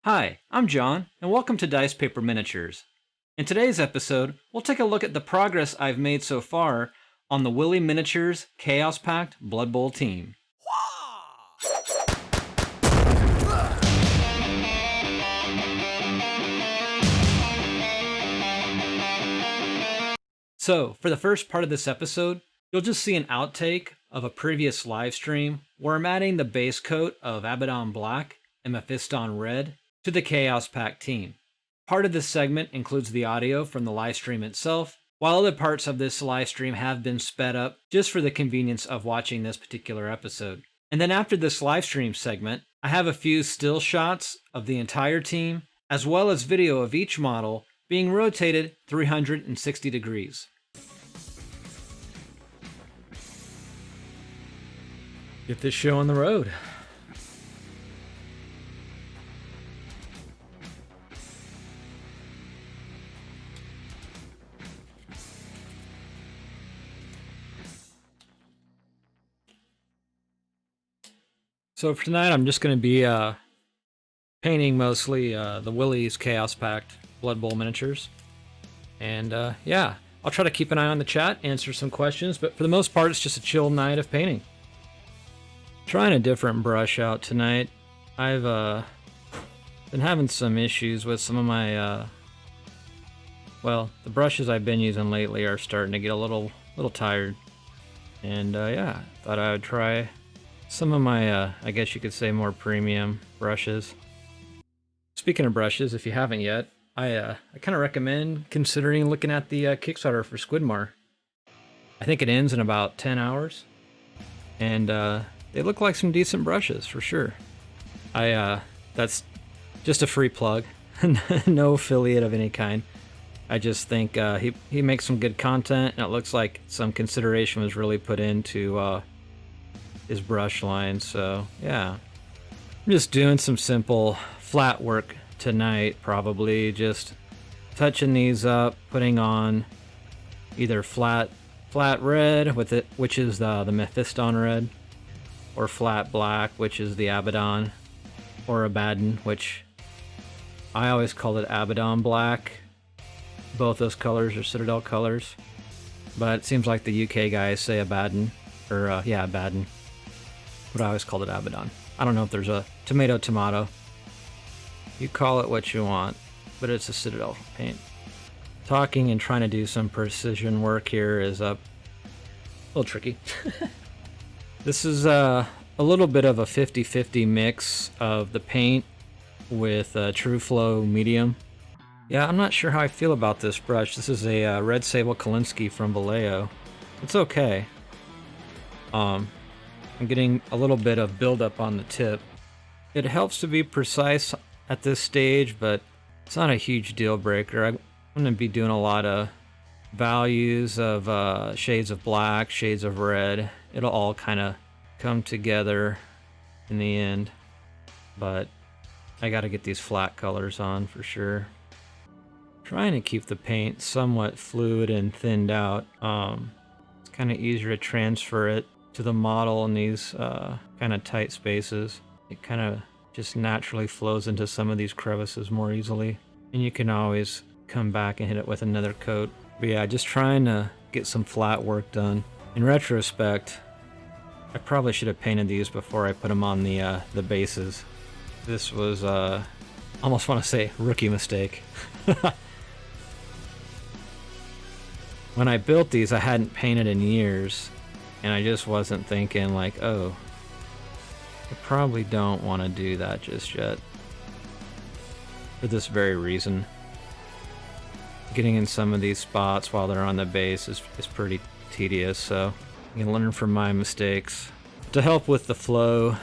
Hi, I'm John, and welcome to Dice Paper Miniatures. In today's episode, we'll take a look at the progress I've made so far on the Willy Miniatures Chaos Pact Blood Bowl team. So, for the first part of this episode, you'll just see an outtake of a previous live stream where I'm adding the base coat of Abaddon Black and Mephiston Red to the Chaos Pact team. Part of this segment includes the audio from the live stream itself, while other parts of this live stream have been sped up just for the convenience of watching this particular episode. And then after this live stream segment, I have a few still shots of the entire team, as well as video of each model being rotated 360 degrees. Get this show on the road. So for tonight, I'm just going to be painting mostly the Willy's Chaos Pact Blood Bowl miniatures. And yeah, I'll try to keep an eye on the chat, answer some questions, but for the most part, it's just a chill night of painting. Trying a different brush out tonight. I've been having some issues with some of my, well, the brushes I've been using lately are starting to get a little tired. And yeah, thought I would try some of my, I guess you could say, more premium brushes. Speaking of brushes, if you haven't yet, I kind of recommend considering looking at the Kickstarter for Squidmar. I think it ends in about 10 hours. And they look like some decent brushes, for sure. That's just a free plug. No affiliate of any kind. I just think he makes some good content, and it looks like some consideration was really put into his brush line, so yeah. I'm just doing some simple flat work tonight, probably just touching these up, putting on either flat red with it, which is the Mephiston red, or flat black, which is the Abaddon, or Abaddon, which I always call it Abaddon black. Both those colors are Citadel colors, but it seems like the UK guys say Abaddon, or yeah, Abaddon. But I always called it Abaddon. I don't know if there's a tomato. You call it what you want, but it's a Citadel paint. Talking and trying to do some precision work here is a little tricky. This is a little bit of a 50-50 mix of the paint with True Flow medium. Yeah, I'm not sure how I feel about this brush. This is a Red Sable Kolinsky from Vallejo. It's okay. I'm getting a little bit of buildup on the tip. It helps to be precise at this stage, but it's not a huge deal breaker. I'm going to be doing a lot of values of shades of black, shades of red. It'll all kind of come together in the end, but I got to get these flat colors on for sure. Trying to keep the paint somewhat fluid and thinned out. It's kind of easier to transfer it to the model in these kind of tight spaces. It kind of just naturally flows into some of these crevices more easily, and you can always come back and hit it with another coat. But yeah, just trying to get some flat work done. In retrospect, I probably should have painted these before I put them on the bases. This was almost want to say rookie mistake. When I built these, I hadn't painted in years, and I just wasn't thinking like, oh, I probably don't want to do that just yet. For this very reason. Getting in some of these spots while they're on the base is pretty tedious, so you can learn from my mistakes. To help with the flow,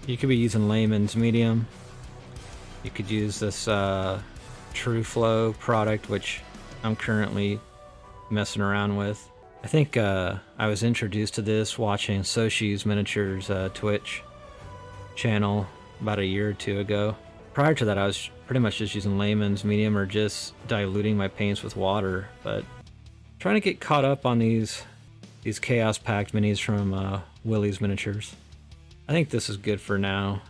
you could be using Layman's medium. You could use this True Flow product, which I'm currently messing around with. I think I was introduced to this watching Soshi's Miniatures Twitch channel about a year or two ago. Prior to that, I was pretty much just using Layman's medium or just diluting my paints with water, but trying to get caught up on these Chaos Pact minis from Willy's Miniatures. I think this is good for now.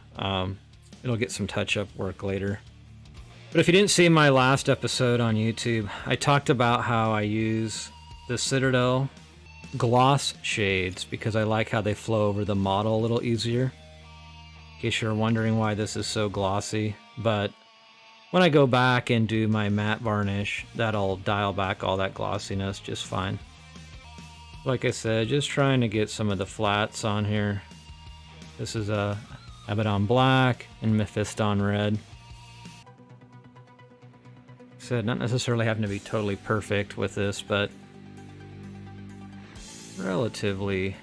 it'll get some touch-up work later. But if you didn't see my last episode on YouTube, I talked about how I use the Citadel gloss shades because I like how they flow over the model a little easier. In case you're wondering why this is so glossy, but when I go back and do my matte varnish, that'll dial back all that glossiness just fine. Like I said, just trying to get some of the flats on here. This is a Abaddon black and Mephiston red. Like I said, not necessarily having to be totally perfect with this, but relatively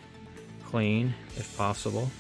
clean if possible.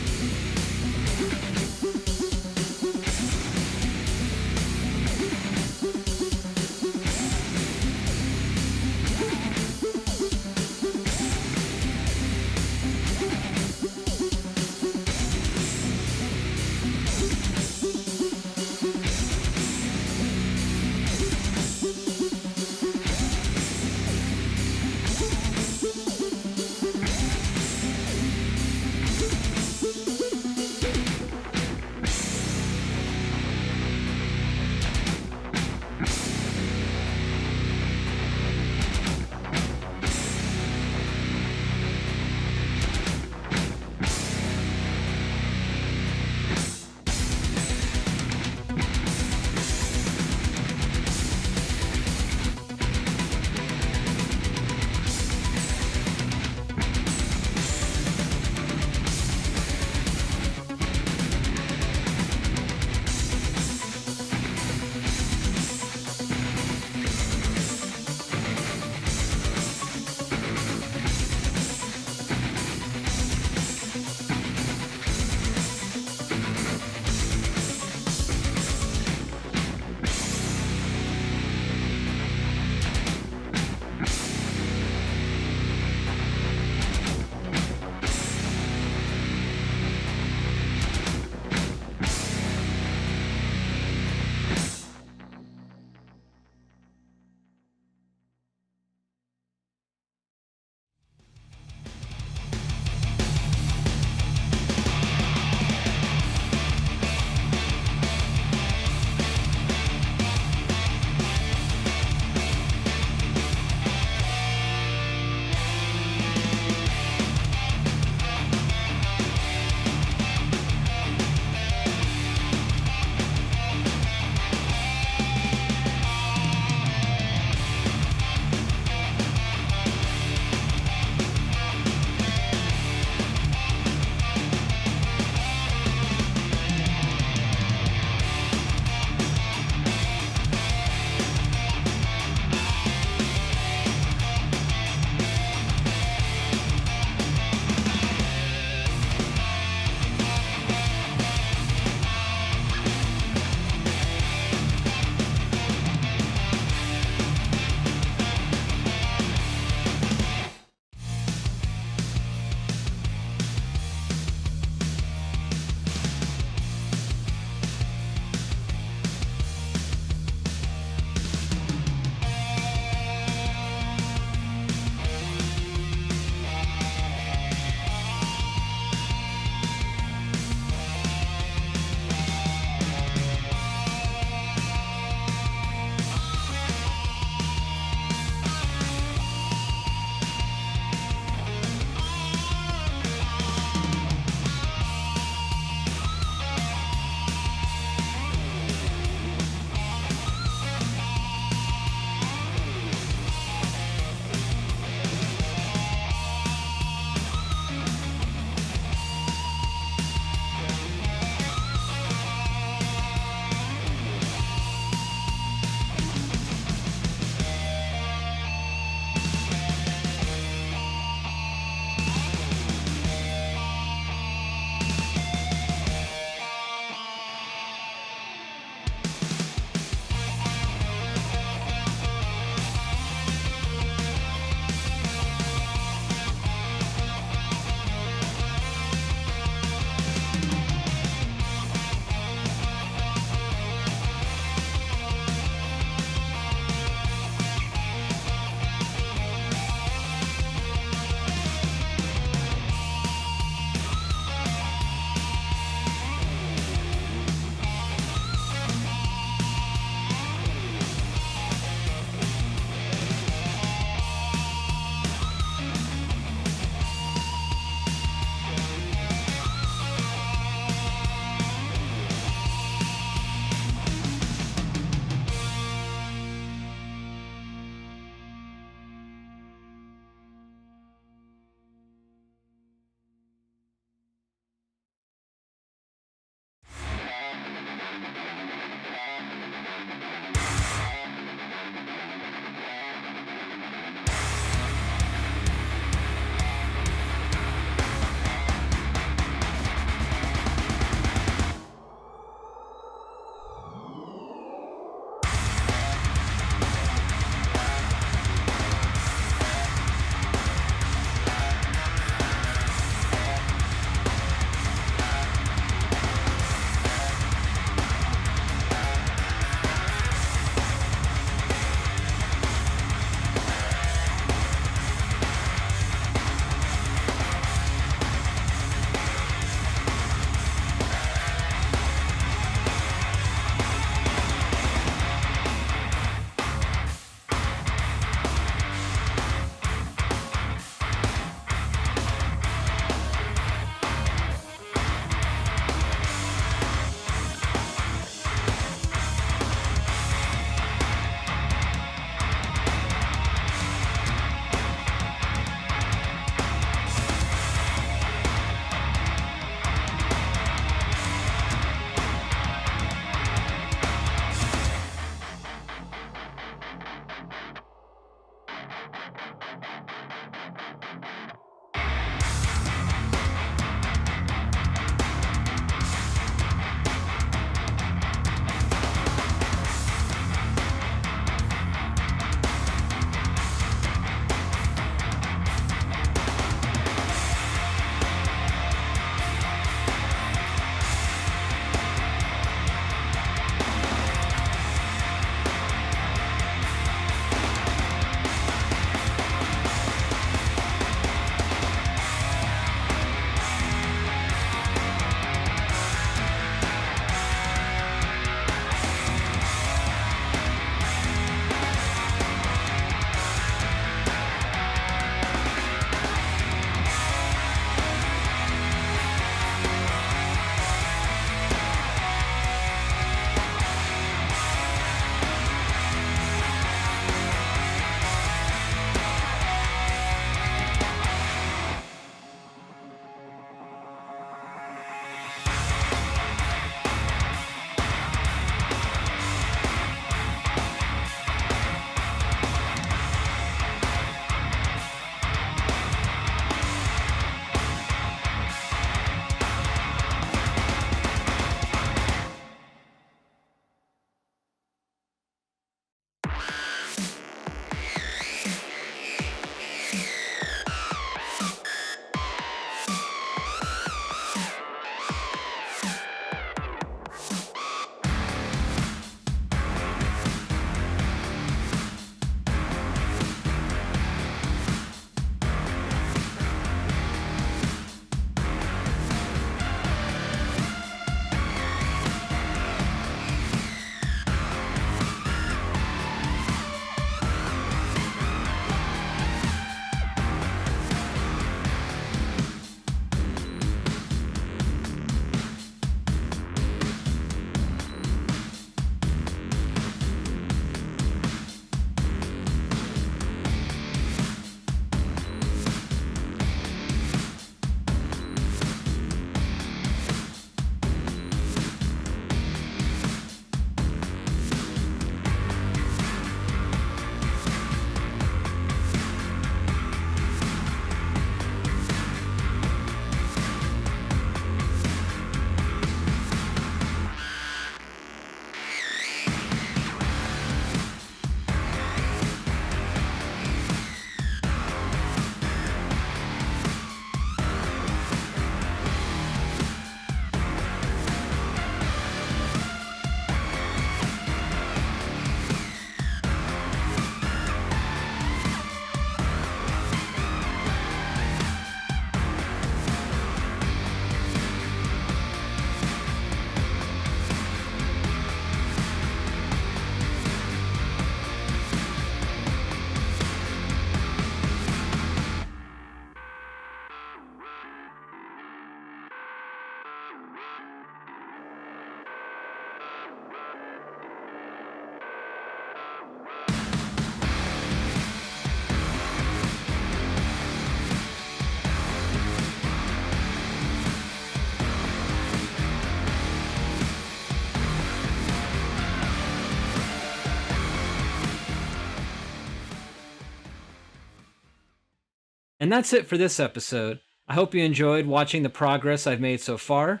And that's it for this episode. I hope you enjoyed watching the progress I've made so far,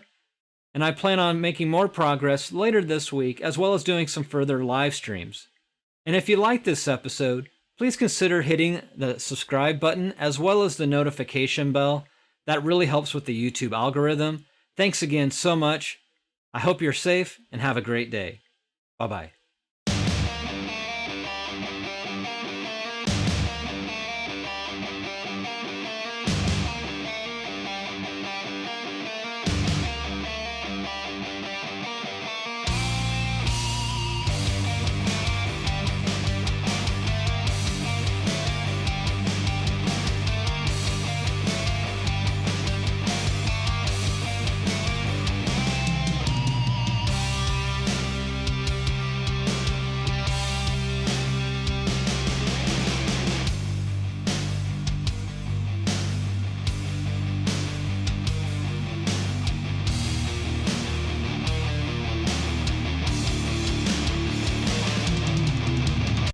and I plan on making more progress later this week, as well as doing some further live streams. And if you liked this episode, please consider hitting the subscribe button as well as the notification bell. That really helps with the YouTube algorithm. Thanks again so much. I hope you're safe and have a great day. Bye-bye.